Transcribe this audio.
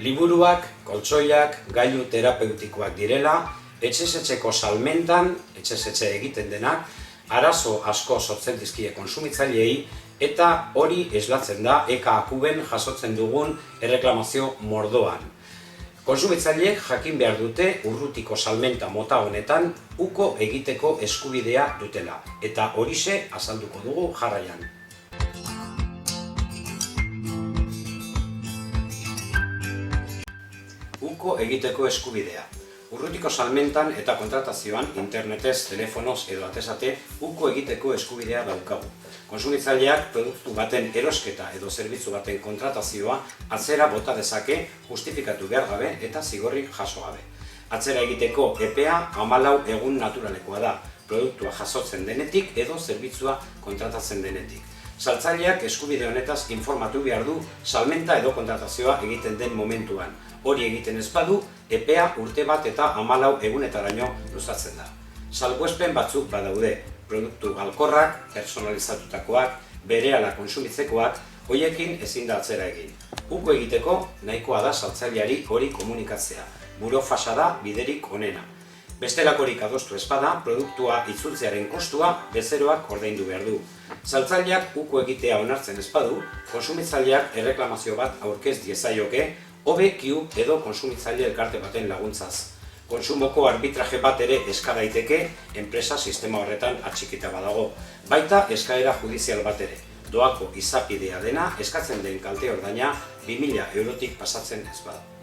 Liburuak, koltsoiak, gailu terapeutikoak direla, etxez-etxeko salmentan, etxez-etxe egiten denak, arazo asko sortzen dizkie kontsumitzaileei eta hori eslatzen da EKAKUben jasotzen dugun erreklamazio mordoan. Kontsumitzaileek jakin behar dute urrutiko salmenta mota honetan uko egiteko eskubidea dutela eta horixe azalduko dugu jarraian. Uko egiteko eskubidea. Urrutiko salmentan eta kontratazioan, internetez, telefonoz edo atesate, uko egiteko eskubidea daukagu. Kontsumitzaileak produktu baten erosketa edo zerbitzu baten kontratazioa atzera bota dezake justifikatu behar gabe eta zigorrik jaso gabe. Atzera egiteko epea 14 egun naturalekoa da, produktua jasotzen denetik edo zerbitzua kontratatzen denetik. Saltzaileak eskubide honetaz informatu behar du salmenta edo kontratazioa egiten den momentuan. Hori egiten ez badu, epea urte bat eta 14 egunetaraino luzatzen da. Salbuespen batzuk badaude, produktu galkorrak, personalizatutakoak, berehala kontsumitzekoak, horiekin ezin da atzera egin. Uko egiteko nahikoa da saltzaileari hori komunikatzea, burofasa da biderik onena. Bestelakorik adostu ez bada, produktua itzultzearen kostua bezeroak ordaindu behar du. Saltzaileak uko egitea onartzen ez badu, kontsumitzaileak erreklamazio bat aurkez diezaioke, OBQ edo kontsumitzaile elkarte baten laguntzaz. Kontsumoko arbitraje bat ere eska daiteke enpresa sistema horretan atxikita badago. Baita eskaera judizial bat ere. Doako izapidea dena eskatzen den kalte ordaina 2000 eurotik pasatzen ez bada.